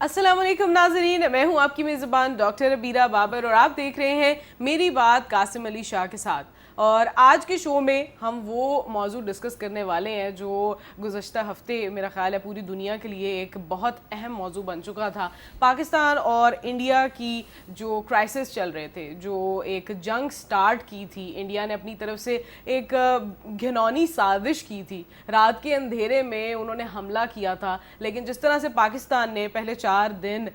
السلام علیکم ناظرین، میں ہوں آپ کی میزبان ڈاکٹر عبیرہ بابر اور آپ دیکھ رہے ہیں میری بات قاسم علی شاہ کے ساتھ. اور آج کے شو میں ہم وہ موضوع ڈسکس کرنے والے ہیں جو گزشتہ ہفتے میرا خیال ہے پوری دنیا کے لیے ایک بہت اہم موضوع بن چکا تھا. پاکستان اور انڈیا کی جو کرائسس چل رہے تھے، جو ایک جنگ سٹارٹ کی تھی، انڈیا نے اپنی طرف سے ایک گھنونی سازش کی تھی. رات کے اندھیرے میں انہوں نے حملہ کیا تھا، لیکن جس طرح سے پاکستان نے پہلے 4 دن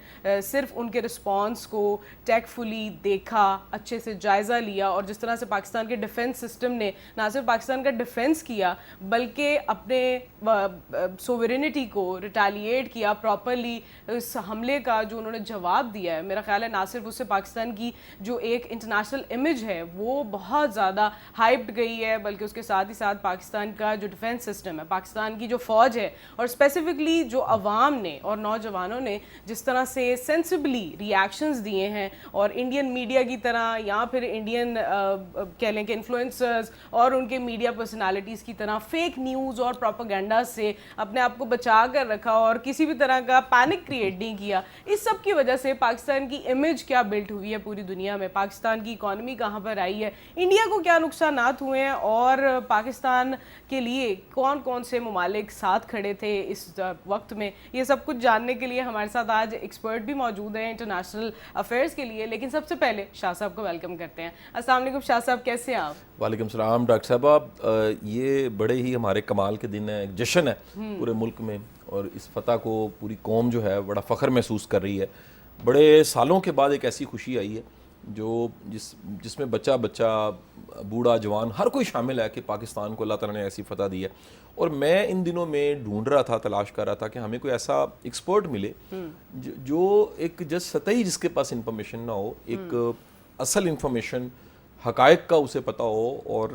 صرف ان کے رسپانس کو ٹیک فلی دیکھا، اچھے سے جائزہ لیا، اور جس طرح سے پاکستان کے ڈیفنس سسٹم نے نہ صرف پاکستان کا ڈیفنس کیا بلکہ اپنے سوورینٹی کو ریٹیلیٹ کیا پراپرلی. اس حملے کا جو انہوں نے جواب دیا ہے، میرا خیال ہے نہ صرف اس سے پاکستان کی جو ایک انٹرنیشنل امیج ہے وہ بہت زیادہ ہائپڈ گئی ہے، بلکہ اس کے ساتھ ہی ساتھ پاکستان کا جو ڈیفنس سسٹم ہے، پاکستان کی جو فوج ہے، اور اسپیسیفکلی جو عوام نے اور نوجوانوں نے جس طرح سے سینسبلی ری ایکشنز دیے ہیں، اور انڈین میڈیا کی طرح یا پھر انڈین کہہ لیں کہ انفلوئنسرز اور ان کے میڈیا پرسنالٹیز کی طرح فیک نیوز اور پروپیگنڈا سے اپنے آپ کو بچا کر رکھا اور کسی بھی طرح کا پینک کریٹ نہیں کیا. اس سب کی وجہ سے پاکستان کی امیج کیا بلٹ ہوئی ہے پوری دنیا میں، پاکستان کی اکانومی کہاں پر آئی ہے، انڈیا کو کیا نقصانات ہوئے ہیں، اور پاکستان کے لیے کون کون سے ممالک ساتھ کھڑے تھے اس وقت میں. یہ سب کچھ جاننے کے لیے ہمارے ساتھ آج ایکسپرٹ بھی موجود ہیں انٹرنیشنل افیئرز کے لیے. لیکن سب سے پہلے شاہ صاحب کو ویلکم کرتے ہیں. السلام علیکم شاہ صاحب، کیسے ہیں آپ؟ وعلیکم السلام ڈاکٹر صاحبہ. یہ بڑے ہی ہمارے کمال کے دن ہے، ایک جشن ہے پورے ملک میں، اور اس فتح کو پوری قوم جو ہے بڑا فخر محسوس کر رہی ہے. بڑے سالوں کے بعد ایک ایسی خوشی آئی ہے جو جس میں بچہ بوڑھا جوان ہر کوئی شامل ہے کہ پاکستان کو اللہ تعالیٰ نے ایسی فتح دی ہے. اور میں ان دنوں میں ڈھونڈ رہا تھا، تلاش کر رہا تھا کہ ہمیں کوئی ایسا ایکسپرٹ ملے جو ایک سطحی جس کے پاس انفارمیشن نہ ہو، ایک اصل انفارمیشن حقائق کا اسے پتہ ہو، اور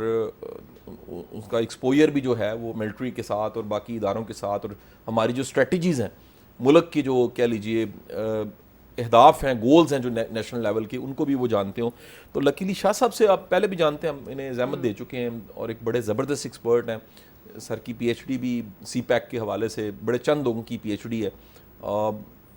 اس کا ایکسپوئر بھی جو ہے وہ ملٹری کے ساتھ اور باقی اداروں کے ساتھ، اور ہماری جو اسٹریٹجیز ہیں ملک کی، جو کہہ لیجئے اہداف ہیں، گولز ہیں جو نیشنل لیول کے، ان کو بھی وہ جانتے ہوں. تو لکیلی شاہ صاحب سے آپ پہلے بھی جانتے ہیں، ہم انہیں زحمت دے چکے ہیں، اور ایک بڑے زبردست ایکسپرٹ ہیں. سر کی پی ایچ ڈی بھی سی پیک کے حوالے سے بڑے چند لوگوں کی پی ایچ ڈی ہے،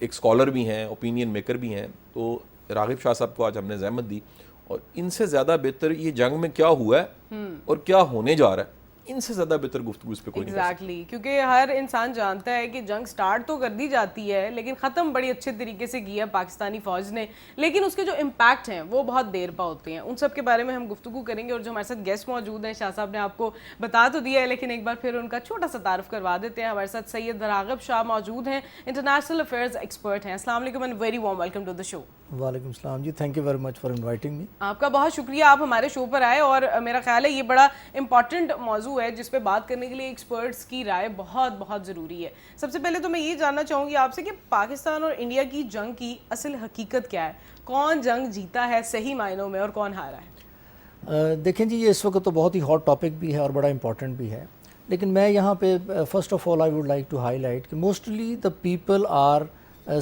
ایک اسکالر بھی ہیں، اوپینین میکر بھی ہیں. تو راغب شاہ صاحب کو آج ہم نے زحمت دی، اور ان سے زیادہ بہتر یہ جنگ میں کیا ہوا ہے اور کیا ہونے جا رہا ہے، ان سے زیادہ بہتر گفتگو اس پہ کوئی نہیں. ایگزیکٹلی، کیونکہ ہر انسان جانتا ہے کہ جنگ سٹارٹ تو کر دی جاتی ہے لیکن ختم بڑی اچھے طریقے سے کیا پاکستانی فوج نے، لیکن اس کے جو امپیکٹ ہیں وہ بہت دیر پا ہوتے ہیں. ان سب کے بارے میں ہم گفتگو کریں گے. اور جو ہمارے ساتھ گیسٹ موجود ہیں، شاہ صاحب نے آپ کو بتا تو دیا ہے لیکن ایک بار پھر ان کا چھوٹا سا تعارف کروا دیتے ہیں. ہمارے ساتھ سید راغب شاہ موجود ہیں، انٹرنیشنل افیئرز ایکسپرٹ ہیں. السلام علیکم and very warm welcome to the show. وعلیکم السلام جی، thank you very much for inviting me. آپ کا بہت شکریہ، آپ ہمارے شو پر آئے. اور میرا خیال ہے یہ بڑا امپورٹنٹ موضوع ہے جس پہ بات کرنے کے لیے ایکسپرٹس کی رائے بہت بہت ضروری ہے. سب سے پہلے تو میں یہ جاننا چاہوں گی آپ سے کہ پاکستان اور انڈیا کی جنگ کی اصل حقیقت کیا ہے؟ کون جنگ جیتا ہے صحیح معنوں میں اور کون ہارا ہے؟ دیکھیں جی، یہ اس وقت تو بہت ہی ہاٹ ٹاپک بھی ہے اور بڑا امپورٹنٹ بھی ہے، لیکن میں یہاں پہ first of all I would like to highlight کہ mostly the people are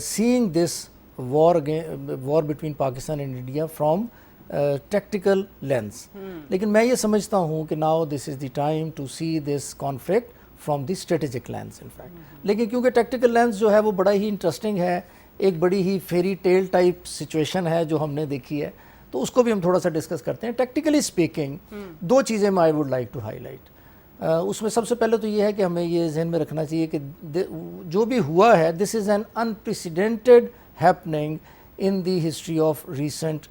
seeing this war between Pakistan and India from tactical lens. لیکن میں یہ سمجھتا ہوں کہ now this is the time to see this conflict from the strategic lens in fact. لیکن کیونکہ tactical lens جو ہے وہ بڑا ہی انٹرسٹنگ ہے، ایک بڑی ہی فیری ٹیل ٹائپ سچویشن ہے جو ہم نے دیکھی ہے، تو اس کو بھی ہم تھوڑا سا ڈسکس کرتے ہیں. ٹیکٹیکلی اسپیکنگ 2 چیزیں میں I would like to highlight. اس میں سب سے پہلے تو یہ ہے کہ ہمیں یہ ذہن میں رکھنا چاہیے کہ جو بھی ہوا ہے this is an unprecedented happening in the history of recent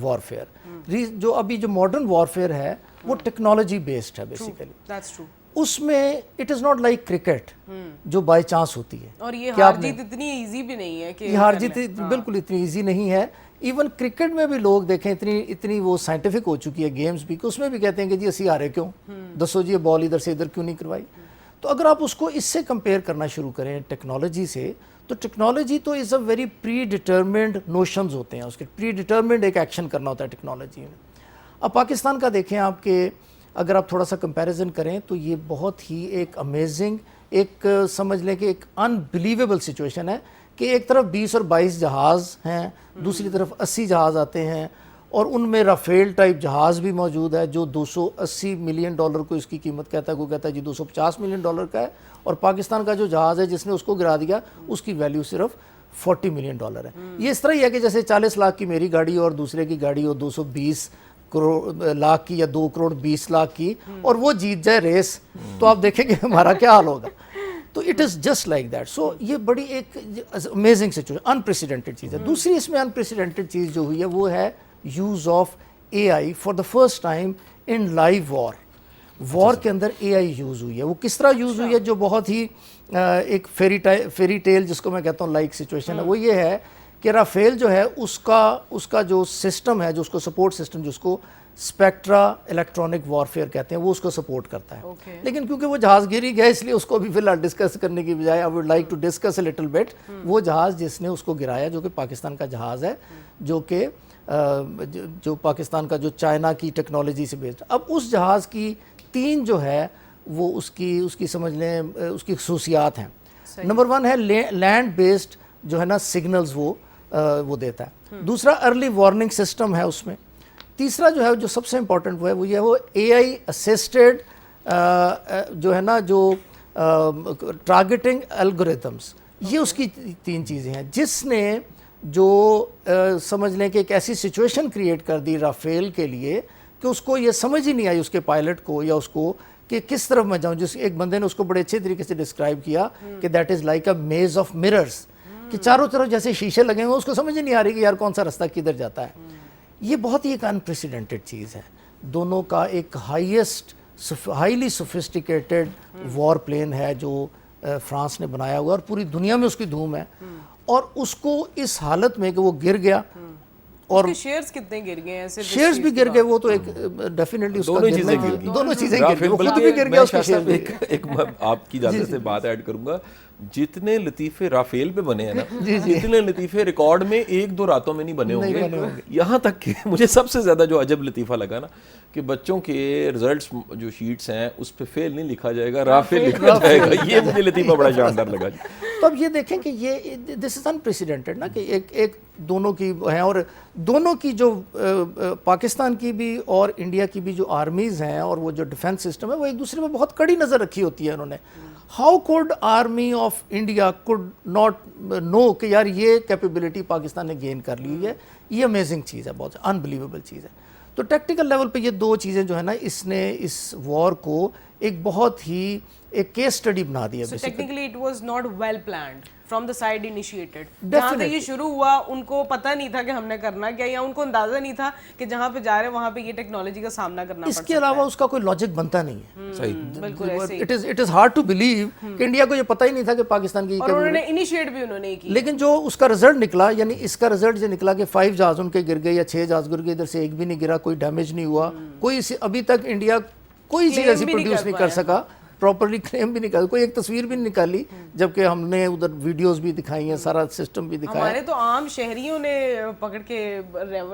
warfare. جو ابھی جو ماڈرن وارفیئر ہے وہ ٹیکنالوجی بیسڈ ہے بیسیکلی. اس میں it is not like cricket جو بائی چانس ہوتی ہے، اور یہ ہار جیت اتنی ایزی بھی نہیں ہے کہ یہ ہار جیت بالکل اتنی ایزی نہیں ہے. ایون کرکٹ میں بھی لوگ دیکھیں اتنی وہ سائنٹیفک ہو چکی ہے گیمز بھی کہ اس میں بھی کہتے ہیں کہ جی اسی ہارے کیوں، دسو جی یہ بال ادھر سے ادھر کیوں نہیں کروائی. تو اگر آپ اس کو اس سے کمپیئر کرنا شروع کریں ٹیکنالوجی سے، تو ٹیکنالوجی تو is a very predetermined notions ہوتے ہیں، اس کے پری ڈیٹرمنڈ ایک ایکشن کرنا ہوتا ہے ٹیکنالوجی میں. اب پاکستان کا دیکھیں آپ کہ اگر آپ تھوڑا سا کمپیریزن کریں تو یہ بہت ہی ایک امیزنگ، ایک سمجھ لیں کہ ایک انبلیویبل سچویشن ہے کہ ایک طرف 20 اور 22 جہاز ہیں، دوسری طرف 80 جہاز آتے ہیں، اور ان میں رافیل ٹائپ جہاز بھی موجود ہے جو $280 ملین کو اس کی قیمت کہتا ہے، کوئی کہتا ہے جی $250 ملین کا ہے، اور پاکستان کا جو جہاز ہے جس نے اس کو گرا دیا اس کی ویلیو صرف $40 million ہے. یہ اس طرح ہی ہے کہ جیسے 40 لاکھ کی میری گاڑی اور دوسرے کی گاڑی ہو 220 لاکھ کی یا 2 کروڑ 20 لاکھ کی, اور وہ جیت جائے ریس, تو آپ دیکھیں کہ ہمارا کیا حال ہوگا. تو it is just like that. So یہ بڑی ایک امیزنگ سچویشن, انپریسیڈنٹڈ چیز ہے. دوسری اس میں انپریسیڈنٹڈ چیز جو ہوئی ہے وہ ہے use of A I for the first time in live war. War کے اندر اے آئی یوز ہوئی ہے. وہ کس طرح یوز ہوئی ہے, جو بہت ہی ایک فیری ٹیل جس کو میں کہتا ہوں لائک سچویشن ہے, وہ یہ ہے کہ رافیل جو ہے اس کا جو سسٹم ہے, جو اس کو سپورٹ سسٹم, جس کو اسپیکٹرا الیکٹرانک وارفیئر کہتے ہیں, وہ اس کو سپورٹ کرتا ہے. لیکن کیونکہ وہ جہاز گر ہی گیا, اس لیے اس کو ابھی فی الحال ڈسکس کرنے کی بجائے I would like to discuss a little bit وہ جہاز جس نے اس کو گرایا, جو کہ پاکستان کا جہاز ہے, جو پاکستان کا جو چائنا کی ٹیکنالوجی سے بیسڈ. اب اس جہاز کی 3 جو ہے وہ اس کی سمجھ لیں اس کی خصوصیات ہیں. نمبر 1 ہے لینڈ بیسڈ جو ہے نا سگنلز وہ دیتا ہے. دوسرا ارلی وارننگ سسٹم ہے اس میں. تیسرا جو ہے جو سب سے امپورٹنٹ وہ ہے وہ اے آئی اسسٹڈ جو ہے نا جو ٹارگیٹنگ الگوریتھمز. یہ اس کی 3 چیزیں ہیں جس نے جو سمجھ لیں کہ ایک ایسی سچویشن کریٹ کر دی رافیل کے لیے کہ اس کو یہ سمجھ ہی نہیں آئی, اس کے پائلٹ کو یا اس کو, کہ کس طرف میں جاؤں. جس ایک بندے نے اس کو بڑے اچھے طریقے سے ڈسکرائب کیا کہ دیٹ از لائک اے میز آف مررز, کہ چاروں طرف جیسے شیشے لگے ہوئے, اس کو سمجھ ہی نہیں آ رہی کہ یار کون سا رستہ کدھر جاتا ہے. یہ بہت ہی ایک انپریسیڈنٹڈ چیز ہے. دونوں کا ایک ہائیلی سوفسٹیکیٹڈ وار پلین ہے جو فرانس نے بنایا ہوا, اور پوری دنیا میں اس کی دھوم ہے. اور اس کو اس حالت میں کہ وہ گر گیا, اور شیئرز کتنے گر گئے ہیں, شیئرز بھی گر گئے, وہ تو ایک ڈیفینیٹلی دونوں چیزیں گر گئی, وہ خود بھی گر گیا, اس کا شیئر بھی. ایک آپ کی اجازت سے بات ایڈ کروں گا, جتنے لطیفے رافیل پہ بنے ہیں نا, اتنے لطیفے ریکارڈ میں 1-2 راتوں میں نہیں بنے ہوں گے. یہاں تک کہ مجھے سب سے زیادہ جو عجب لطیفہ لگا نا, کہ بچوں کے ریزلٹس جو شیٹس ہیں اس پہ فیل نہیں لکھا جائے گا, رافیل لکھا جائے گا. یہ مجھے لطیفہ بڑا شاندار لگا. تو اب یہ دیکھیں کہ یہ دس از انپریسیڈنٹڈ نا, کہ ایک دونوں کی ہیں, اور دونوں کی جو پاکستان کی بھی اور انڈیا کی بھی جو آرمیز ہیں اور وہ جو ڈیفنس سسٹم ہے, وہ ایک دوسرے پہ بہت کڑی نظر رکھی ہوتی ہے انہوں نے. How could army of India could not know کہ یار یہ کیپیبلٹی پاکستان نے گین کر لی ہے. یہ امیزنگ چیز ہے, بہت انبلیویبل چیز ہے. تو ٹیکٹیکل لیول پہ یہ 2 چیزیں جو ہے نا, اس نے اس وار کو ایک بہت ہی ایک کیس اسٹڈی بنا دیا. So technically it was not well planned from the side initiated. جہاں سے یہ شروع ہوا ان کو پتہ نہیں تھا کہ ہم نے کرنا کیا, یا ان کو اندازہ نہیں تھا کہ جہاں پہ جا رہے ہیں وہاں پہ یہ ٹیکنالوجی کا سامنا کرنا پڑ سکتا ہے. اس کے علاوہ اس کا کوئی لاجک بنتا نہیں ہے. صحیح, بالکل ایسے ہی. It is hard to believe کہ انڈیا کو یہ پتہ ہی نہیں تھا کہ پاکستان کی, اور انہوں نے انیشیٹ بھی انہوں نے کی. لیکن جو اس کا رزلٹ نکلا, یعنی اس کا رزلٹ یہ نکلا کہ 5 جہاز ان کے گر گئے یا 6 جہاز گر گئے, ادھر سے ایک بھی نہیں گرا, کوئی ڈیمیج نہیں ہوا, کوئی ابھی تک انڈیا کوئی چیز ایسی پروڈیوس نہیں کر سکا, پراپرلی کلیم بھی نہیں کر, کوئی ایک تصویر بھی نہیں نکالی, جبکہ ہم نے ادھر ویڈیوز بھی دکھائی ہیں, سارا سسٹم بھی دکھایا. ہمارے تو عام شہریوں نے پکڑ کے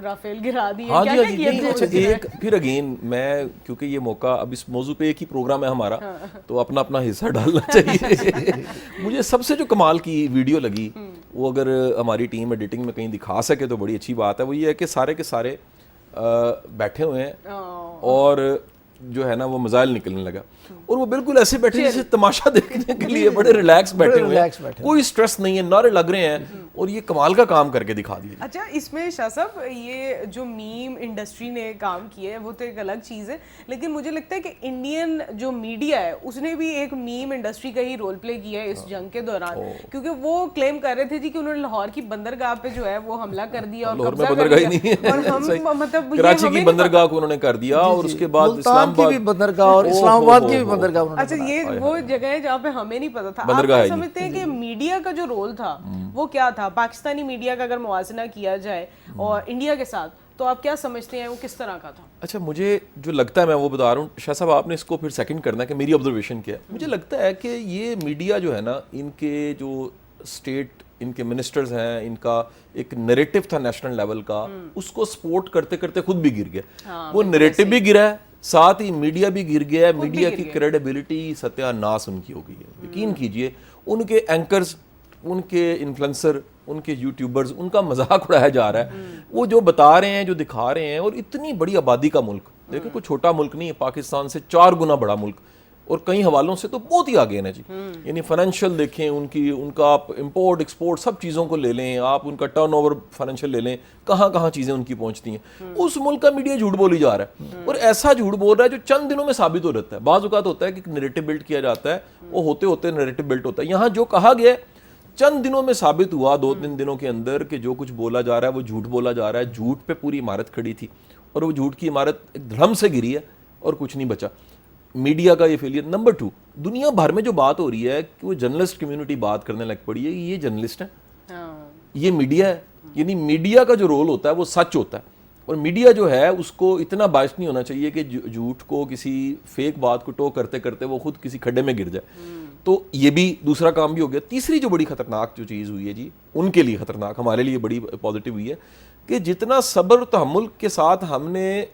رافیل گرا دیے. ہاں جی. ایک پھر اگین میں, کیونکہ یہ موقع اب اس موضوع پہ ایک ہی پروگرام ہے ہمارا, تو اپنا حصہ ڈالنا چاہیے. مجھے سب سے جو کمال کی ویڈیو لگی, وہ اگر ہماری ٹیم ایڈیٹنگ میں کہیں دکھا سکے تو بڑی اچھی بات ہے. وہ یہ ہے کہ سارے کے سارے بیٹھے ہوئے ہیں اور جو ہے نا وہ میزائل نکلنے لگا, اور وہ بالکل ایسے بیٹھے جیسے تماشا دیکھنے کے لیے بڑے ریلیکس بیٹھے ہوئے ہیں, کوئی سٹریس نہیں ہے, نعرے لگ رہے ہیں, اور یہ کمال کا کام کر کے دکھا دیا. اچھا, اس میں شاہ صاحب یہ جو میم انڈسٹری نے کام کیا ہے وہ تو ایک الگ چیز ہے, لیکن مجھے لگتا ہے کہ انڈین جو میڈیا ہے اس نے بھی ایک میم انڈسٹری کا ہی رول پلے کیا ہے اس جنگ کے دوران, کیونکہ وہ کلیم کر رہے تھے جی کہ انہوں نے لاہور کی بندرگاہ پہ جو ہے وہ حملہ کر دیا اور قبضہ کر لیا, اور ہم مطلب کراچی کی بندرگاہ کو انہوں نے کر دیا, اور اس کے بعد اسلام آباد کی بھی بندرگاہ اور اسلام آباد کی بھی بندرگاہ. اچھا, یہ وہ جگہ ہے جہاں پہ ہمیں نہیں پتا تھا. آپ سمجھتے ہیں کہ میڈیا کا جو رول تھا وہ کیا تھا, پاکستانی میڈیا کا اگر موازنہ کیا جائے اور انڈیا کے ساتھ, تو آپ کیا سمجھتے ہیں وہ کس طرح کا تھا؟ اچھا, مجھے جو لگتا ہے میں وہ بتا رہا ہوں, شاہ صاحب آپ نے اس کو پھر سیکنڈ کرنا ہے کہ میری آبزرویشن کیا ہے. مجھے لگتا ہے کہ یہ میڈیا جو ہے نا, ان کے جو اسٹیٹ ان کے منسٹرز ہیں, ان کا ایک نیریٹو تھا نیشنل لیول کا, اس کو سپورٹ کرتے کرتے خود بھی گر گیا. وہ نیریٹو بھی گرا ہے, ساتھ ہی میڈیا بھی گر گیا ہے. میڈیا کی کریڈیبلٹی ستیہ ناس ان کی ہو گئی ہے. یقین کیجئے ان کے اینکرز, ان کے انفلوئنسر, ان کے یوٹیوبرز, ان کا مذاق اڑایا جا رہا ہے. وہ جو بتا رہے ہیں, جو دکھا رہے ہیں, اور اتنی بڑی آبادی کا ملک, دیکھیں کوئی چھوٹا ملک نہیں ہے, پاکستان سے 4 گنا بڑا ملک, اور کئی حوالوں سے تو بہت ہی آگے ہیں جی. یعنی فائنینشیل دیکھیں ان کا آپ امپورٹ ایکسپورٹ سب چیزوں کو لے لیں, آپ ان کا ٹرن اوور فائنینشیل لے لیں, کہاں چیزیں ان کی پہنچتی ہیں. اس ملک کا میڈیا جھوٹ بولی جا رہا ہے, اور ایسا جھوٹ بول رہا ہے جو چند دنوں میں ثابت ہو جاتا ہے. بعض اوقات ہوتا ہے کہ نیریٹو بلڈ کیا جاتا ہے, وہ ہوتے نیریٹو بلڈ ہوتا ہے. یہاں جو کہا گیا ہے چند دنوں میں ثابت ہوا, 2-3 دنوں کے اندر, کہ جو کچھ بولا جا رہا ہے وہ جھوٹ بولا جا رہا ہے. جھوٹ پہ پوری عمارت کھڑی تھی, اور وہ جھوٹ کی عمارت ایک دھڑم سے گری ہے اور کچھ نہیں بچا. میڈیا کا یہ فیلئر. نمبر 2, دنیا بھر میں جو بات ہو رہی ہے کہ وہ جرنلسٹ کمیونٹی بات کرنے لگ پڑی ہے, یہ جرنلسٹ ہیں, یہ میڈیا ہے. یعنی میڈیا کا جو رول ہوتا ہے وہ سچ ہوتا ہے, اور میڈیا جو ہے اس کو اتنا باعث نہیں ہونا چاہیے کہ جھوٹ کو, کسی فیک بات کو ٹو کرتے کرتے وہ خود کسی کھڈے میں گر جائے. تو یہ بھی دوسرا کام بھی ہو گیا. تیسری جو بڑی خطرناک جو چیز ہوئی ہے جی, ان کے لیے خطرناک, ہمارے لیے بڑی پازیٹیو ہوئی ہے, کہ جتنا صبر و تحمل کے ساتھ ہم نے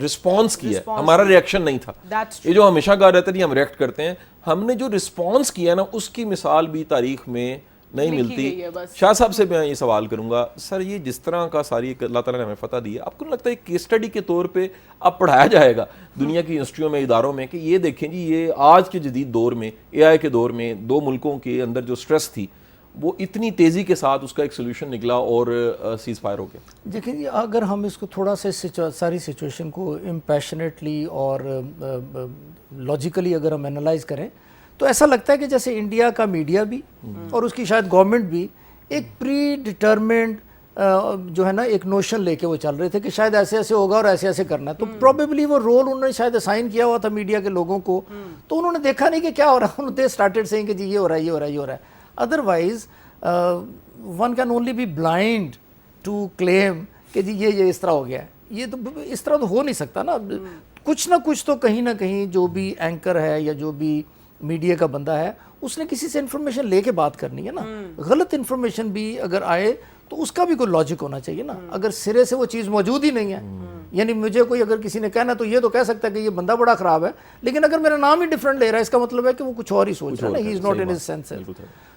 رسپانس کیا, ہمارا ریئیکشن نہیں تھا. یہ جو ہمیشہ کہا رہتا ہے جی ہم ریئیکٹ کرتے ہیں, ہم نے جو رسپانس کیا نا اس کی مثال بھی تاریخ میں نہیں ملتی. شاہ صاحب سے میں یہ سوال کروں گا, سر یہ جس طرح کا ساری اللہ تعالیٰ نے ہمیں فتح دی ہے, آپ کو نہیں لگتا ہے کیس اسٹڈی کے طور پہ اب پڑھایا جائے گا دنیا کی یونیورسٹیوں میں, اداروں میں, کہ یہ دیکھیں جی یہ آج کے جدید دور میں, AI کے دور میں, 2 ملکوں کے اندر جو سٹریس تھی وہ اتنی تیزی کے ساتھ اس کا ایک سولوشن نکلا اور سیز فائر ہو گیا. دیکھیں جی, اگر ہم اس کو تھوڑا سا ساری سچویشن کو امپیشنیٹلی اور لاجیکلی اگر ہم انالائز کریں تو ایسا لگتا ہے کہ جیسے انڈیا کا میڈیا بھی اور اس کی شاید گورنمنٹ بھی ایک پری ڈٹرمنڈ جو ہے نا ایک نوشن لے کے وہ چل رہے تھے کہ شاید ایسے ایسے ہوگا اور ایسے ایسے کرنا ہے. تو پروبیبلی وہ رول انہوں نے شاید اسائن کیا ہوا تھا میڈیا کے لوگوں کو, تو انہوں نے دیکھا نہیں کہ کیا ہو رہا ہے, انہوں نے اسٹارٹیڈ سیئنگ کہ جی یہ ہو رہا ہے, یہ ہو رہا ہے, یہ ہو رہا ہے. Otherwise one can only be blind to claim کہ جی یہ اس طرح ہو گیا ہے. یہ تو اس طرح تو ہو نہیں سکتا نا. کچھ نہ کچھ تو کہیں نہ کہیں جو بھی اینکر ہے یا جو بھی میڈیا کا بندہ ہے اس نے کسی سے انفارمیشن لے کے بات کرنی ہے نا. غلط انفارمیشن بھی اگر آئے تو اس کا بھی کوئی لاجک ہونا چاہیے نا. اگر سرے سے وہ چیز موجود ہی نہیں ہے, یعنی مجھے کوئی اگر کسی نے کہنا تو یہ تو کہہ سکتا ہے کہ یہ بندہ بڑا خراب ہے, لیکن اگر میرا نام ہی ڈفرینٹ لے رہا ہے اس کا مطلب ہے کہ وہ کچھ اور ہی سوچ رہا ہے نا, he is not in his senses.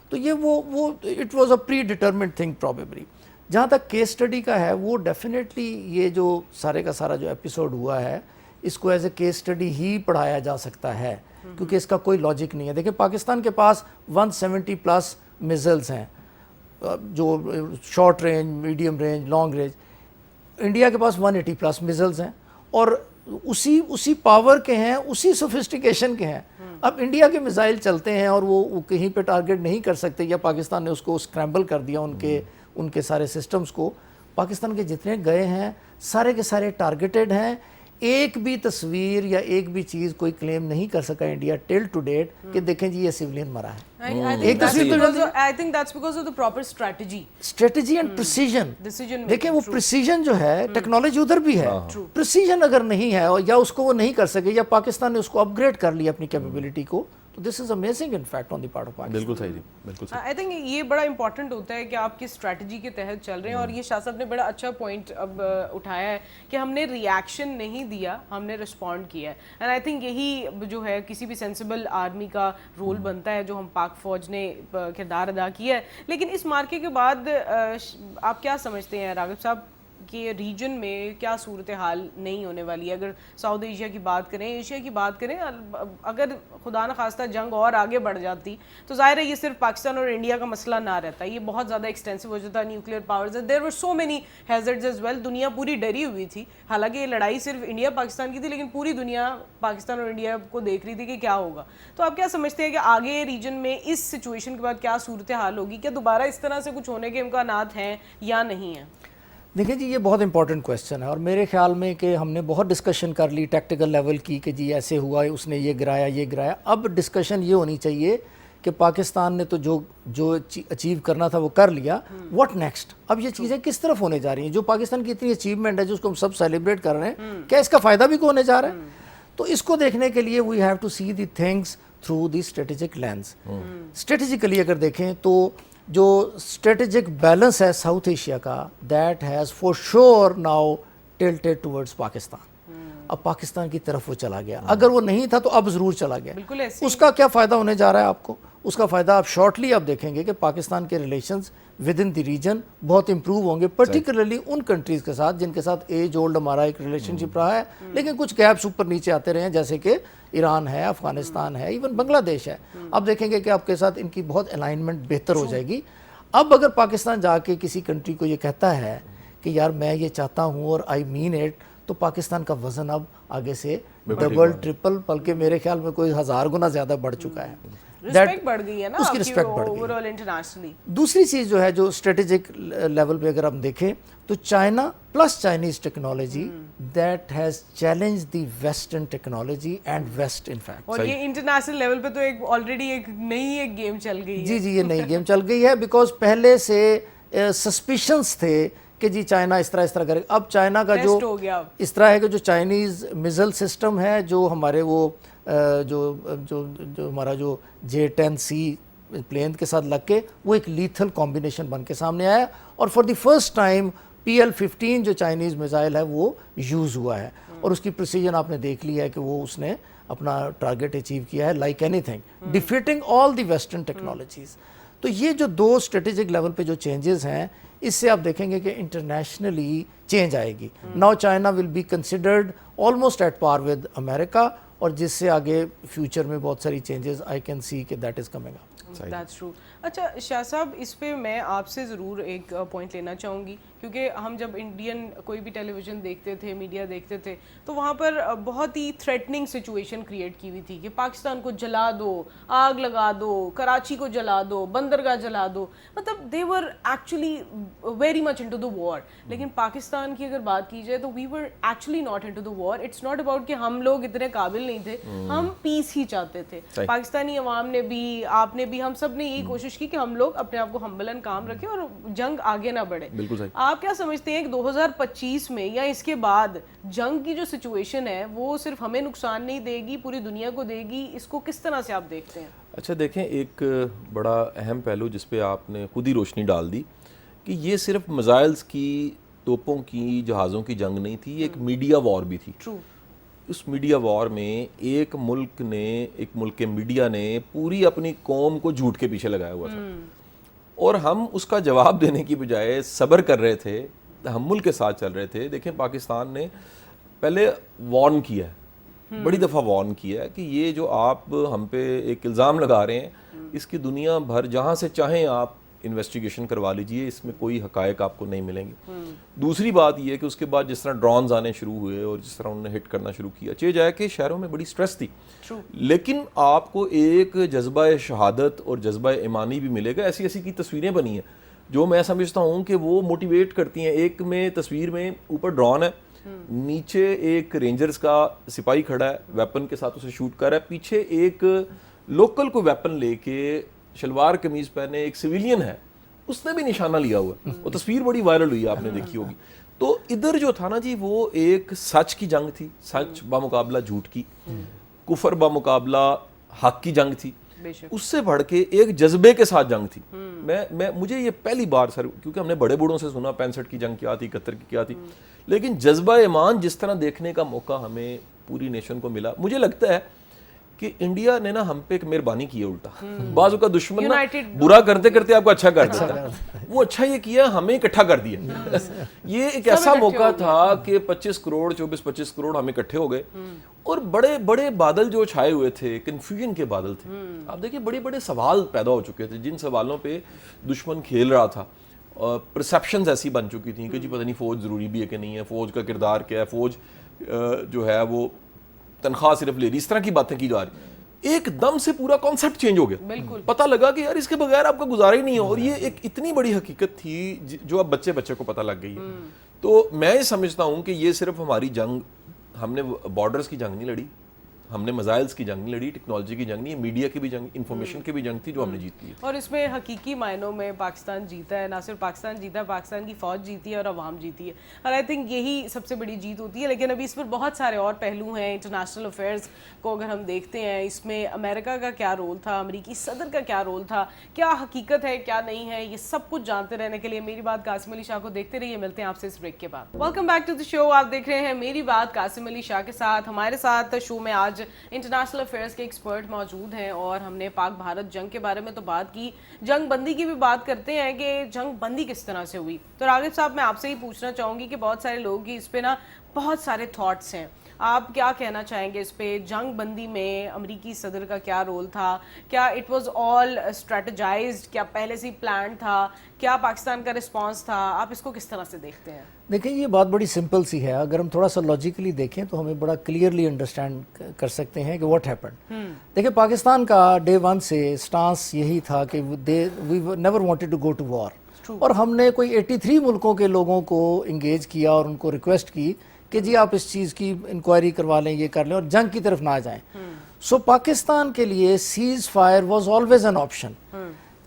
تو یہ وہ it was a predetermined thing probably. جہاں تک کیس اسٹڈی کا ہے وہ ڈیفینیٹلی یہ جو سارے کا سارا جو ایپیسوڈ ہوا ہے اس کو ایز اے کیس اسٹڈی ہی پڑھایا جا سکتا ہے, کیونکہ اس کا کوئی لاجک نہیں ہے. دیکھیں پاکستان کے پاس 170+ میزلز ہیں, جو short range, medium range, long range. India کے پاس 180+ میزلز ہیں, اور اسی پاور کے ہیں, اسی سوفسٹیکیشن کے ہیں. اب انڈیا کے میزائل چلتے ہیں اور وہ کہیں پہ ٹارگٹ نہیں کر سکتے, یا پاکستان نے اس کو اسکریمبل کر دیا ان کے سارے سسٹمز کو. پاکستان کے جتنے گئے ہیں سارے کے سارے ٹارگیٹڈ ہیں. ایک بھی تصویر یا ایک بھی چیز کوئی کلیم نہیں کر سکا انڈیا ٹل ٹو ڈیٹ کہ دیکھیں جی یہ سیولین مرا ہے. ایک تصویر تو I think that's because of the proper strategy and precision. decision. دیکھیں وہ پریسیژن جو ہے ٹیکنالوجی ادھر بھی ہے, پریسیژن اگر نہیں ہے یا اس کو وہ نہیں کر سکے, یا پاکستان نے اس کو اپ گریڈ کر لیا اپنی کیپیبلٹی کو, تو this is amazing in fact on the part of Pakistan. بالکل صحیح, بالکل صحیح. آئی تھنک یہ بڑا امپورٹنٹ ہوتا ہے کہ آپ کی اسٹریٹجی کے تحت چل رہے ہیں, اور یہ شاہ صاحب نے بڑا اچھا پوائنٹ اب اٹھایا ہے کہ ہم نے ریئیکشن نہیں دیا, ہم نے رسپونڈ کیا ہے. اینڈ آئی تھنک یہی جو ہے کسی بھی سینسیبل آرمی کا رول بنتا ہے, جو ہم پاک فوج نے کردار ادا کیا ہے. لیکن اس مارکے کے بعد آپ کیا سمجھتے ہیں راغب صاحب کہ ریجن میں کیا صورتحال نہیں ہونے والی ہے؟ اگر ساؤتھ ایشیا کی بات کریں, ایشیا کی بات کریں, اگر خدا نخواستہ جنگ اور آگے بڑھ جاتی تو ظاہر ہے یہ صرف پاکستان اور انڈیا کا مسئلہ نہ رہتا, یہ بہت زیادہ ایکسٹینسو ہو جاتا. Nuclear powers, there were so many hazards as well. دنیا پوری ڈری ہوئی تھی, حالانکہ یہ لڑائی صرف انڈیا پاکستان کی تھی, لیکن پوری دنیا پاکستان اور انڈیا کو دیکھ رہی تھی کہ کیا ہوگا. تو آپ کیا سمجھتے ہیں کہ آگے ریجن میں اس سچویشن کے بعد کیا صورتحال ہوگی؟ کیا دوبارہ اس طرح سے کچھ ہونے کے امکانات ہیں یا نہیں ہیں؟ دیکھیں جی یہ بہت امپورٹنٹ کویسچن ہے, اور میرے خیال میں کہ ہم نے بہت ڈسکشن کر لی ٹیکٹیکل لیول کی کہ جی ایسے ہوا, اس نے یہ گرایا, یہ گرایا. اب ڈسکشن یہ ہونی چاہیے کہ پاکستان نے تو جو اچیو کرنا تھا وہ کر لیا, واٹ نیکسٹ؟ اب یہ چیزیں کس طرف ہونے جا رہی ہیں؟ جو پاکستان کی اتنی اچیومنٹ ہے جس کو ہم سب سیلیبریٹ کر رہے ہیں, کیا اس کا فائدہ بھی کو ہونے جا رہا ہے؟ تو اس کو دیکھنے کے لیے we have to see the things through the strategic lens. Strategically اگر دیکھیں تو جو اسٹریٹجک بیلنس ہے ساؤتھ ایشیا کا, that has for sure now tilted towards Pakistan. اب پاکستان کی طرف وہ چلا گیا, اگر وہ نہیں تھا تو اب ضرور چلا گیا. اس کا کیا فائدہ ہونے جا رہا ہے آپ کو؟ اس کا فائدہ آپ شارٹلی آپ دیکھیں گے کہ پاکستان کے relations with in the region بہت امپروو ہوں گے, پرٹیکولرلی ان کنٹریز کے ساتھ جن کے ساتھ ایج اولڈ ہمارا ایک ریلیشن شپ رہا ہے, لیکن کچھ گیپس اوپر نیچے آتے رہے ہیں, جیسے کہ ایران ہے, افغانستان ہے, ایون بنگلہ دیش ہے. آپ دیکھیں گے کہ آپ کے ساتھ ان کی بہت الائنمنٹ بہتر ہو جائے گی. اب اگر پاکستان جا کے کسی کنٹری کو یہ کہتا ہے کہ یار میں یہ چاہتا ہوں اور آئی مین اٹ, تو پاکستان کا وزن اب آگے سے ڈبل ٹرپل بلکہ میرے خیال میں کوئی 1000 گنا زیادہ بڑھ چکا ہے. رسپیکٹ بڑھ گئی ہے نا اس کی رسپیکٹ بڑھ گئی. Overall internationally. دوسری چیز جو ہے جو اسٹریٹجک لیول پہ اگر ہم دیکھیں تو China plus Chinese technology that has challenge the western technology and west in fact. اور یہ انٹرنیشنل لیول پہ تو ایک آلریڈی ایک نئی گیم چل گئی ہے. جی یہ نئی گیم چل گئی ہے, بیکاز پہلے سے سسپیشنس تھے کہ جی چائنا اس طرح کرے. اب چائنا کا جو اس طرح ہے کہ جو چائنیز میزل سسٹم ہے, جو ہمارے وہ جو ہمارا جو J-10C پلین کے ساتھ لگ کے وہ ایک لیتھل کمبینیشن بن کے سامنے آیا, اور for the first time PL-15 جو چائنیز میزائل ہے وہ یوز ہوا ہے, اور اس کی پریسیجن آپ نے دیکھ لی ہے کہ وہ اس نے اپنا ٹارگیٹ اچیو کیا ہے like any thing, defeating all the western technologies. تو یہ جو دو اسٹریٹجک لیول پہ جو چینجز ہیں, اس سے آپ دیکھیں گے کہ انٹرنیشنلی چینج آئے گی. Now China will be considered almost at par with امریکہ, اور جس سے آگے فیوچر میں بہت ساری چینجز آئی کین سی کہ that is coming up. That's true. اچھا شاہ صاحب, اس پہ میں آپ سے ضرور ایک پوائنٹ لینا چاہوں گی, کیونکہ ہم جب انڈین کوئی بھی ٹیلی ویژن دیکھتے تھے, میڈیا دیکھتے تھے, تو وہاں پر بہت ہی تھریٹننگ سچویشن کریٹ کی ہوئی تھی کہ پاکستان کو جلا دو, آگ لگا دو, کراچی کو جلا دو, بندرگاہ جلا دو. مطلب they were actually very much into the war. لیکن پاکستان کی اگر بات کی جائے تو we were actually not into the war. It's not about کہ ہم لوگ اتنے قابل نہیں تھے, ہم پیس ہی چاہتے تھے. پاکستانی عوام نے بھی, آپ نے بھی, ہم سب نے یہی کوشش کی کہ ہم لوگ اپنے آپ کو ہمبل اینڈ کام رکھیں اور جنگ آگے نہ بڑھے. آپ کیا سمجھتے ہیں کہ 2025 میں یا اس کے بعد جنگ کی جو سچویشن ہے وہ صرف ہمیں نقصان نہیں دے گی, پوری دنیا کو دے گی؟ اس کو کس طرح سے آپ دیکھتے ہیں؟ اچھا دیکھیں, ایک بڑا اہم پہلو جس پہ آپ نے خود ہی روشنی ڈال دی کہ یہ صرف میزائلز کی, توپوں کی, جہازوں کی جنگ نہیں تھی, یہ ایک میڈیا وار بھی تھی. اس میڈیا وار میں ایک ملک کے میڈیا نے پوری اپنی قوم کو جھوٹ کے پیچھے لگایا ہوا تھا, اور ہم اس کا جواب دینے کی بجائے صبر کر رہے تھے, تحمل کے ساتھ چل رہے تھے. دیکھیں پاکستان نے پہلے وارن کیا ہے, بڑی دفعہ وارن کیا ہے کہ یہ جو آپ ہم پہ ایک الزام لگا رہے ہیں, اس کی دنیا بھر جہاں سے چاہیں آپ انویسٹیگیشن کروا لیجئے, اس میں کوئی حقائق آپ کو نہیں ملیں گے. دوسری بات یہ کہ اس کے بعد جس طرح ڈرونز آنے شروع ہوئے اور جس طرح انہوں نے ہٹ کرنا شروع کیا, چاہے جائے کہ شہروں میں بڑی سٹریس تھی, لیکن آپ کو ایک جذبہ شہادت اور جذبہ ایمانی بھی ملے گا. ایسی کی تصویریں بنی ہیں جو میں سمجھتا ہوں کہ وہ موٹیویٹ کرتی ہیں. ایک میں تصویر میں اوپر ڈرون ہے, نیچے ایک رینجرز کا سپاہی کھڑا ہے, ویپن کے ساتھ اسے شوٹ کر رہا ہے, پیچھے ایک لوکل کو ویپن لے کے شلوار قمیض پہنے ایک سویلین ہے, اس نے بھی نشانہ لیا ہوا ہے. وہ تصویر بڑی وائرل ہوئی, آپ نے دیکھی ہوگی. تو ادھر جو تھا نا جی, وہ ایک سچ کی جنگ تھی, سچ بمقابلہ جھوٹ کی, کفر بمقابلہ حق کی جنگ تھی. اس سے بڑھ کے ایک جذبے کے ساتھ جنگ تھی. مجھے یہ پہلی بار سر, کیونکہ ہم نے بڑے بوڑھوں سے سنا 65 کی جنگ کیا تھی, 71 کی کیا تھی, لیکن جذبہ ایمان جس طرح دیکھنے کا موقع ہمیں پوری نیشن کو ملا, مجھے لگتا ہے کہ انڈیا نے نا ہم پہ ایک مہربانی کی ہے الٹا. بعض کا دشمن نا برا کرتے کرتے آپ کو اچھا کر دیتا ہے, وہ اچھا یہ کیا ہمیں اکٹھا کر دیا. یہ ایک ایسا موقع تھا کہ 25 کروڑ ہم اکٹھے ہو گئے, اور بڑے بڑے بادل جو چھائے ہوئے تھے, کنفیوژن کے بادل تھے. آپ دیکھیں بڑے بڑے سوال پیدا ہو چکے تھے, جن سوالوں پہ دشمن کھیل رہا تھا. پرسیپشنز ایسی بن چکی تھیں کہ جی پتہ نہیں فوج ضروری بھی ہے کہ نہیں ہے, فوج کا کردار کیا ہے, فوج جو ہے وہ تنخواہ صرف لے رہی, اس طرح کی باتیں کی جا رہی. ایک دم سے پورا کانسیپٹ چینج ہو گیا. پتہ لگا کہ یار اس کے بغیر آپ کا گزارا ہی نہیں ہے, اور یہ ایک اتنی بڑی حقیقت تھی جو اب بچے کو پتہ لگ گئی ہے. تو میں سمجھتا ہوں کہ یہ صرف ہماری جنگ, ہم نے بارڈرز کی جنگ نہیں لڑی, ہم نے میزائلز کی جنگ نہیں لڑی, ٹیکنالوجی کی جنگ نہیں, میڈیا کی بھی جنگ, انفارمیشن کی بھی جنگ تھی جو ہم نے جیت لی ہے. اور اس میں حقیقی معنوں میں پاکستان جیتا ہے, نہ صرف پاکستان جیتا ہے, پاکستان کی فوج جیتی ہے اور عوام جیتی ہے, اور آئی تھنک یہی سب سے بڑی جیت ہوتی ہے. لیکن ابھی اس پر بہت سارے اور پہلو ہیں. انٹرنیشنل افیئرز کو اگر ہم دیکھتے ہیں, اس میں امریکہ کا کیا رول تھا, امریکی صدر کا کیا رول تھا, کیا حقیقت ہے کیا نہیں ہے, یہ سب کچھ جانتے رہنے کے لیے میری بات قاسم علی شاہ کو دیکھتے رہیے. ملتے ہیں آپ سے اس بریک کے بعد. ویلکم بیک ٹو دی شو. آپ دیکھ رہے ہیں میری بات قاسم علی شاہ کے ساتھ. ہمارے ساتھ شو میں آج انٹرنیشنل افیئرز کے ایکسپرٹ موجود ہیں, اور ہم نے پاک بھارت جنگ کے بارے میں تو بات کی, جنگ بندی کی بھی بات کرتے ہیں کہ جنگ بندی کس طرح سے ہوئی. تو راغب صاحب, میں آپ سے ہی پوچھنا چاہوں گی کہ بہت سارے لوگ ہی اس پہ نا بہت سارے تھاٹس ہیں. آپ کیا کہنا چاہیں گے اس پہ؟ جنگ بندی میں امریکی صدر کا کیا رول تھا؟ کیا اٹ واز آل اسٹریٹجائزڈ؟ کیا پہلے سے ہی پلان تھا؟ کیا پاکستان کا رسپانس تھا؟ آپ اس کو کس طرح سے دیکھتے ہیں؟ دیکھیں یہ بات بڑی سمپل سی ہے، اگر ہم تھوڑا سا لاجیکلی دیکھیں تو ہمیں بڑا کلیئرلی انڈرسٹینڈ کر سکتے ہیں کہ واٹ ہیپنڈ. دیکھیں پاکستان کا ڈے ون سے سٹانس یہی تھا کہ we never wanted to go to war, اور ہم نے کوئی 83 ملکوں کے لوگوں کو انگیج کیا اور ان کو ریکویسٹ کی کہ جی آپ اس چیز کی انکوائری کروا لیں، یہ کر لیں اور جنگ کی طرف نہ جائیں. سو پاکستان کے لیے ceasefire was always an option.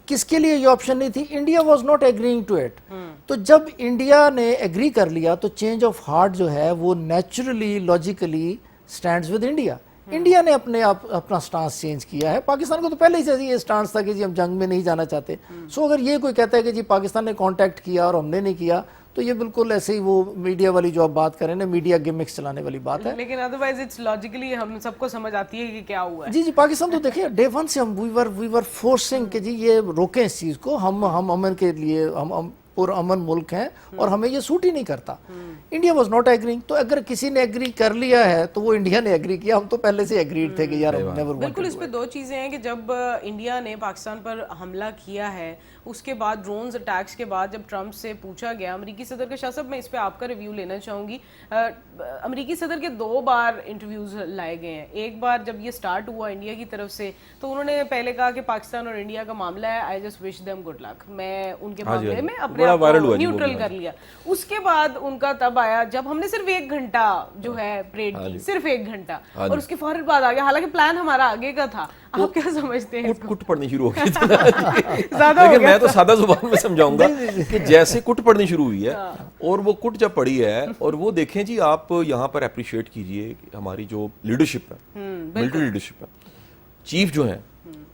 کس کے لیے یہ آپشن نہیں تھی؟ India was not agreeing to it. تو جب انڈیا نے ایگری کر لیا تو چینج آف ہارٹ جو ہے وہ naturally logically stands with India. India نے اپنا سٹانس چینج کیا ہے. پاکستان کو تو پہلے ہی سے یہ سٹانس تھا کہ جی ہم جنگ میں نہیں جانا چاہتے. سو اگر یہ کوئی کہتا ہے کہ جی پاکستان نے کانٹیکٹ کیا اور ہم نے نہیں کیا تو یہ بالکل ایسے ہی وہ میڈیا والی جو آپ بات کریں نا، میڈیا گیمکس چلانے والی بات ہے. لیکن ادروائز اٹس لاجیکلی ہم سب کو سمجھ آتی ہے کہ کیا ہوا ہے. جی پاکستان تو دیکھیں ڈے ون سے ہم وی ور فورسنگ کہ جی یہ روکیں اس چیز کو، ہم امن کے لیے ہم پر امن ملک ہیں اور ہمیں یہ سوٹ ہی نہیں کرتا. India was not agreeing. تو اگر کسی نے ایگری کر لیا ہے تو وہ انڈیا نے ایگری کیا، ہم تو پہلے سے ایگریڈ تھے کہ یار ہم نیور. بالکل. اس پہ دو چیزیں ہیں کہ جب انڈیا نے پاکستان پر حملہ کیا ہے اس کے بعد ڈرونز اٹیکس کے بعد جب ٹرمپ سے پوچھا گیا امریکی صدر کا، شاہ صاحب میں اس پہ آپ کا ریویو لینا چاہوں گی. امریکی صدر کے 2 بار انٹرویوز لائے گئے ہیں. ایک بار جب یہ سٹارٹ ہوا انڈیا کی طرف سے تو انہوں نے پہلے کہا کہ پاکستان اور انڈیا کا معاملہ ہے، I just wish them good luck, میں ان کے معاملے میں اپنے آپ کو نیوٹرل کر لیا. اس کے بعد ان کا تب آیا جب ہم نے صرف 1 گھنٹہ جو ہے پریڈ کی، صرف 1 گھنٹہ، اور اس کے فوراً بعد آ گیا، حالانکہ پلان ہمارا آگے کا تھا. آپ کیا سمجھتے ہیں؟ کٹ پڑنی شروع ہو گئی تھی. لیکن میں تو سادہ زبان میں سمجھاؤں گا کہ جیسے کٹ پڑنی شروع ہوئی ہے اور وہ کٹ جب پڑی ہے، اور وہ دیکھیں جی آپ یہاں پر اپریشیٹ کیجئے ہماری جو لیڈرشپ ہے، ملٹری لیڈرشپ ہے، چیف جو ہیں،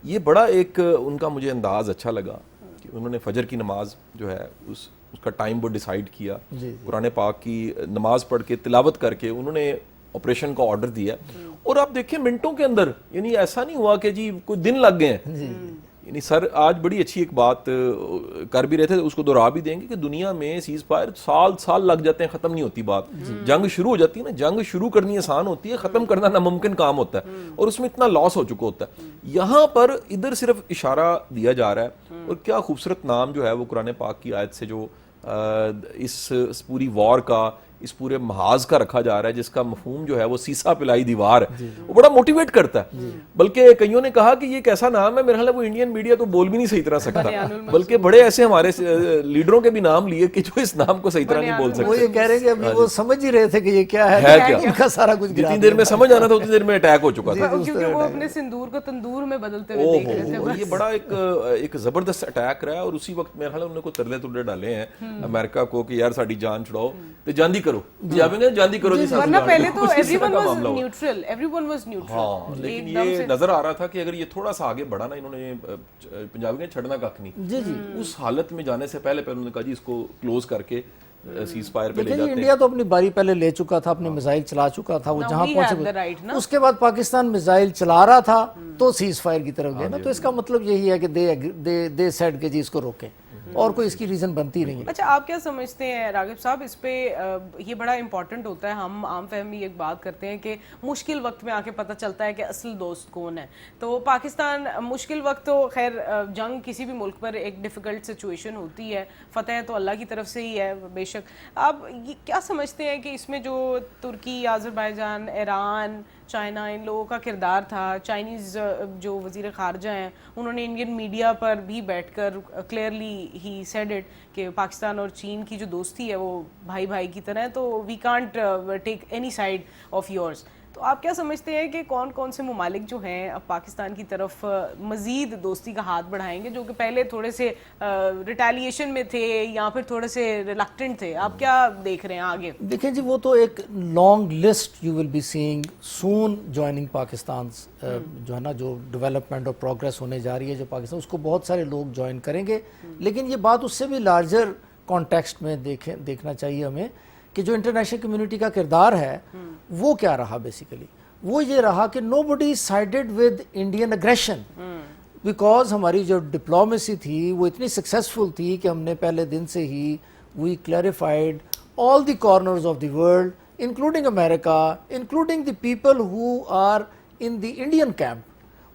یہ بڑا ایک ان کا مجھے انداز اچھا لگا کہ انہوں نے فجر کی نماز جو ہے اس کا ٹائم وہ ڈیسائیڈ کیا، قرآن پاک کی نماز پڑھ کے تلاوت کر کے انہوں نے آپریشن کا آرڈر دیا. اور آپ دیکھیں منٹوں کے اندر، یعنی ایسا نہیں ہوا کہ جی کوئی دن لگ گئے ہیں. یعنی سر آج بڑی اچھی ایک بات کر بھی رہے تھے، اس کو دہرا بھی دیں گے کہ دنیا میں سیز فائر سال لگ جاتے ہیں، ختم نہیں ہوتی بات. جنگ شروع ہو جاتی ہے نا، جنگ شروع کرنی آسان ہوتی ہے، ختم کرنا ناممکن کام ہوتا ہے، اور اس میں اتنا لاس ہو چکا ہوتا ہے. یہاں پر ادھر صرف اشارہ دیا جا رہا ہے، اور کیا خوبصورت نام جو ہے وہ قرآن پاک کی آیت سے جو اس پوری وار کا، اس پورے محاذ کا رکھا جا رہا ہے، جس کا مفہوم جو ہے وہ سیسا پلائی دیوار ہے، وہ بڑا موٹیویٹ کرتا ہے. بلکہ کئیوں نے کہا کہ یہ ایک ایسا نام ہے، میرے خیال ہے وہ انڈین میڈیا تو بول بھی نہیں صحیح طرح سکتا، بلکہ بڑے ایسے ہمارے لیڈروں کے بھی نام لیے کہ جو اس نام کو صحیح طرح نہیں بول سکتے. وہ یہ کہہ رہے ہیں کہ ابھی وہ سمجھ ہی رہے تھے کہ یہ کیا ہے، ان کا سارا کچھ جتنی دیر میں سمجھ آنا تھا اتنی دیر میں اٹیک ہو چکا تھا، کیونکہ وہ اپنے سندور کو تندور میں بدلتے ہوئے دیکھ رہے تھے. یہ بڑا ایک زبردست اٹیک رہا ہے. اور اسی وقت میرے خیال ہے انہوں نے کوئی ترلے ڈالے ہیں امریکہ کو کہ یار ساڑی جان چھڑاؤ تو جاندی کرو، جاندی کرو جی. ورنہ پہلے تو ایوری ون واز نیوٹرل. ہاں لیکن یہ نظر آ رہا تھا کہ اگر یہ تھوڑا سا آگے بڑھا نا، انہوں نے پنجابی نے چھڑنا کک نہیں، اس حالت میں جانے سے پہلے انہوں نے کہا جی اس کو کلوز کر کے سیز فائر پہ لے جاتے ہیں. انڈیا تو اپنی باری پہلے لے چکا تھا، اپنے میزائل چلا چکا تھا، وہ جہاں پہنچے. اس کے بعد پاکستان میزائل چلا رہا تھا تو سیز فائر کی طرف گئے نا. تو اس کا مطلب یہی ہے کہ دے سیڈ کہ جی اس کو روکیں، اور کوئی اس کی ریزن بنتی نہیں ہے. اچھا آپ کیا سمجھتے ہیں راغب صاحب اس پہ؟ یہ بڑا امپورٹنٹ ہوتا ہے، ہم عام فہمی ایک بات کرتے ہیں کہ مشکل وقت میں آ کے پتہ چلتا ہے کہ اصل دوست کون ہے. تو پاکستان مشکل وقت تو خیر جنگ کسی بھی ملک پر ایک ڈیفیکلٹ سچویشن ہوتی ہے، فتح تو اللہ کی طرف سے ہی ہے بیشک. آپ یہ کیا سمجھتے ہیں کہ اس میں جو ترکی، آذربائیجان، ایران، چائنا، ان لوگوں کا کردار تھا؟ چائنیز جو وزیر خارجہ ہیں انہوں نے انڈین میڈیا پر بھی بیٹھ کر کلیئرلی ہی سیڈ اٹ کہ پاکستان اور چین کی جو دوستی ہے وہ بھائی بھائی کی طرح ہے، تو we can't take any side of yours. تو آپ کیا سمجھتے ہیں کہ کون کون سے ممالک جو ہیں اب پاکستان کی طرف مزید دوستی کا ہاتھ بڑھائیں گے، جو کہ پہلے تھوڑے سے ریٹیلیشن میں تھے یا پھر تھوڑے سے ریلکٹنٹ تھے؟ آپ کیا دیکھ رہے ہیں آگے؟ دیکھیں جی وہ تو ایک long list you will be seeing soon joining Pakistan, جو ہے نا جو ڈیولپمنٹ اور پروگریس ہونے جا رہی ہے جو پاکستان، اس کو بہت سارے لوگ جوائن کریں گے. لیکن یہ بات اس سے بھی لارجر کانٹیکسٹ میں دیکھنا چاہیے ہمیں کہ جو انٹرنیشنل کمیونٹی کا کردار ہے وہ کیا رہا. بیسیکلی وہ یہ رہا کہ nobody sided with Indian aggression, because ہماری جو ڈپلومیسی تھی وہ اتنی سکسیسفل تھی کہ ہم نے پہلے دن سے ہی we clarified all the corners of the world including America, including the people who are in the Indian camp,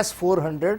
S-400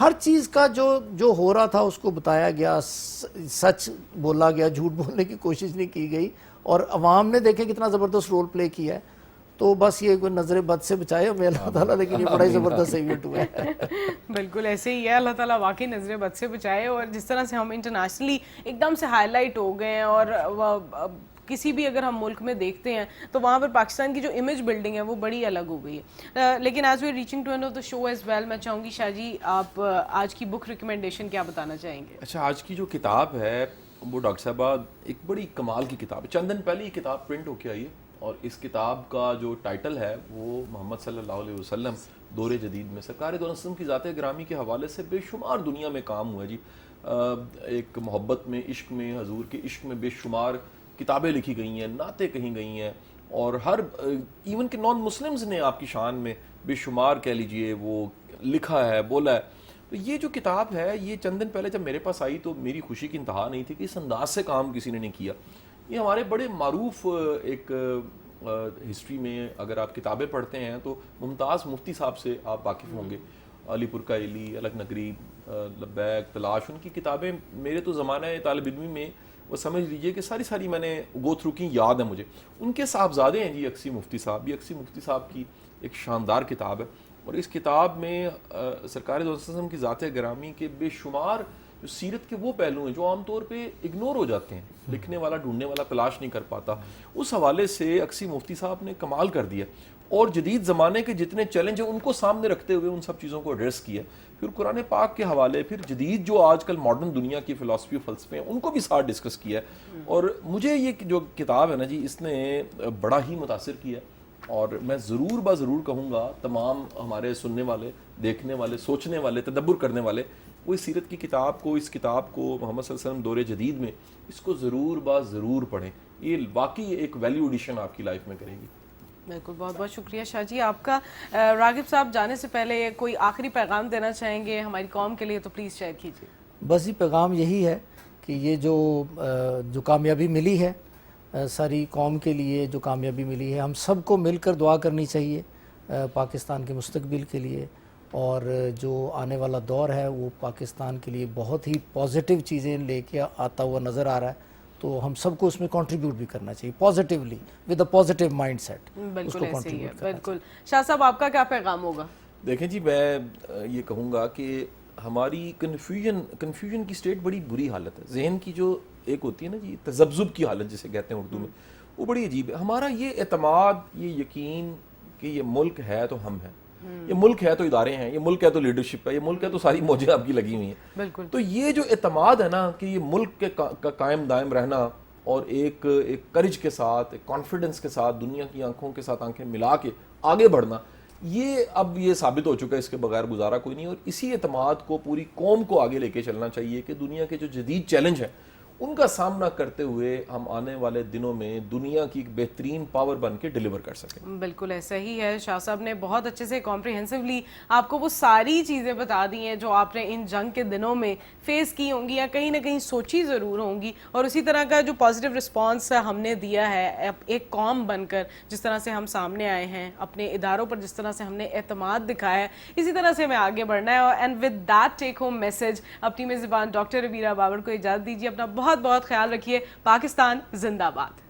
ہر چیز کا جو ہو رہا تھا اس کو بتایا گیا, سچ بولا گیا, جھوٹ بولنے کی کوشش نہیں کی گئی, اور عوام نے دیکھیں کتنا زبردست رول پلے کیا ہے. تو بس یہ کوئی نظر بد سے بچائے ہمیں اللہ تعالیٰ, لیکن یہ بڑا ہی زبردست ایونٹ ہوا ہے. بالکل ایسے ہی ہے, اللہ تعالیٰ واقعی نظر بد سے بچائے. اور جس طرح سے ہم انٹرنیشنلی ایک دم سے ہائی لائٹ ہو گئے ہیں, اور کسی بھی اگر ہم ملک میں دیکھتے ہیں تو وہاں پر پاکستان کی جو امیج بلڈنگ ہے وہ بڑی الگ ہو گئی ہے. لیکن as we reaching to end of the show as well, میں چاہوں گی شاہ جی آپ آج کی بک ریکمنڈیشن کیا بتانا چاہیں گے؟ اچھا, آج کی جو کتاب ہے وہ ڈاکٹر صاحبہ ایک بڑی کمال کی کتاب ہے. چند دن پہلے یہ کتاب پرنٹ ہو کے آئی ہے, اور اس کتاب کا جو ٹائٹل ہے وہ محمد صلی اللہ علیہ وسلم دور جدید میں. سرکار دو عالم کی ذات گرامی کے حوالے سے بے شمار دنیا میں کام ہوا ہے جی. ایک محبت میں, عشق میں, حضور کے عشق میں بے شمار کتابیں لکھی گئی ہیں, نعتیں کہیں گئی ہیں, اور ہر ایون کہ نان مسلمز نے آپ کی شان میں بے شمار کہہ لیجئے وہ لکھا ہے, بولا ہے. تو یہ جو کتاب ہے یہ چند دن پہلے جب میرے پاس آئی تو میری خوشی کی انتہا نہیں تھی کہ اس انداز سے کام کسی نے نہیں کیا. یہ ہمارے بڑے معروف ایک ہسٹری میں اگر آپ کتابیں پڑھتے ہیں تو ممتاز مفتی صاحب سے آپ واقف ہوں گے, علی پور کا علی, الگ نگری, لبیک, تلاش, ان کی کتابیں میرے تو زمانہ طالب علمی میں وہ سمجھ لیجئے کہ ساری میں نے گو تھرو کی, یاد ہے مجھے. ان کے صاحبزادے ہیں جی اکسی مفتی صاحب. یہ اکسی مفتی صاحب کی ایک شاندار کتاب ہے, اور اس کتاب میں سرکار دو عالم وسلم کی ذات گرامی کے بے شمار جو سیرت کے وہ پہلو ہیں جو عام طور پہ اگنور ہو جاتے ہیں, لکھنے والا, ڈھونڈنے والا تلاش نہیں کر پاتا, اس حوالے سے اکسی مفتی صاحب نے کمال کر دیا, اور جدید زمانے کے جتنے چیلنج ہیں ان کو سامنے رکھتے ہوئے ان سب چیزوں کو ایڈریس کیا. پھر قرآن پاک کے حوالے, پھر جدید جو آج کل ماڈرن دنیا کی فلسفی و فلسفے ہیں ان کو بھی ساتھ ڈسکس کیا ہے. اور مجھے یہ جو کتاب ہے نا جی, اس نے بڑا ہی متاثر کیا, اور میں ضرور کہوں گا تمام ہمارے سننے والے, دیکھنے والے, سوچنے والے, تدبر کرنے والے وہ اس سیرت کی کتاب کو, اس کتاب کو محمد صلی اللہ علیہ وسلم دور جدید میں, اس کو ضرور پڑھیں. یہ واقعی ایک ویلیو ایڈیشن آپ کی لائف میں کرے گی. بالکل, بہت بہت شکریہ شاہ جی آپ کا. راغب صاحب جانے سے پہلے کوئی آخری پیغام دینا چاہیں گے ہماری قوم کے لیے تو پلیز شیئر کیجیے. بس یہ پیغام یہی ہے کہ یہ جو کامیابی ملی ہے ساری قوم کے لیے, جو کامیابی ملی ہے, ہم سب کو مل کر دعا کرنی چاہیے پاکستان کے مستقبل کے لیے, اور جو آنے والا دور ہے وہ پاکستان کے لیے بہت ہی پازیٹیو چیزیں لے کے آتا ہوا نظر آ رہا ہے. تو ہم سب کو اس میں کنٹریبیوٹ بھی کرنا چاہیے positively, with a positive mindset. بالکل ایسے ہی ہے. بالکل, شاہ صاحب آپ کا کیا پیغام ہوگا؟ دیکھیں جی, میں یہ کہوں گا کہ ہماری کنفیوژن کی سٹیٹ بڑی بری حالت ہے. ذہن کی جو ایک ہوتی ہے نا جی, تذبذب کی حالت جسے کہتے ہیں اردو میں, وہ بڑی عجیب ہے. ہمارا یہ اعتماد, یہ یقین کہ یہ ملک ہے تو ہم ہیں, یہ ملک ہے تو ادارے ہیں, یہ ملک ہے تو لیڈرشپ ہے, یہ ملک ہے تو ساری موجیں آپ کی لگی ہوئی ہیں. بالکل. تو یہ جو اعتماد ہے نا کہ یہ ملک کا قائم دائم رہنا, اور ایک کرج کے ساتھ, ایک کانفیڈنس کے ساتھ, دنیا کی آنکھوں کے ساتھ آنکھیں ملا کے آگے بڑھنا, یہ اب یہ ثابت ہو چکا ہے, اس کے بغیر گزارا کوئی نہیں. اور اسی اعتماد کو پوری قوم کو آگے لے کے چلنا چاہیے کہ دنیا کے جو جدید چیلنج ہیں ان کا سامنا کرتے ہوئے ہم آنے والے دنوں میں دنیا کی ایک بہترین پاور بن کے ڈیلیور کر سکیں. بالکل ایسا ہی ہے. شاہ صاحب نے بہت اچھے سے کمپریہنسولی آپ کو وہ ساری چیزیں بتا دی ہیں جو آپ نے ان جنگ کے دنوں میں فیس کی ہوں گی یا کہیں نہ کہیں سوچی ضرور ہوں گی, اور اسی طرح کا جو پازیٹیو رسپانس ہم نے دیا ہے ایک قوم بن کر, جس طرح سے ہم سامنے آئے ہیں, اپنے اداروں پر جس طرح سے ہم نے اعتماد دکھایا ہے, اسی طرح سے ہمیں آگے بڑھنا ہے. And with that take home message اپنی میزبان ڈاکٹر ربیرہ بابر کو اجازت دیجیے. اپنا بہت بہت خیال رکھیے. پاکستان زندہ باد.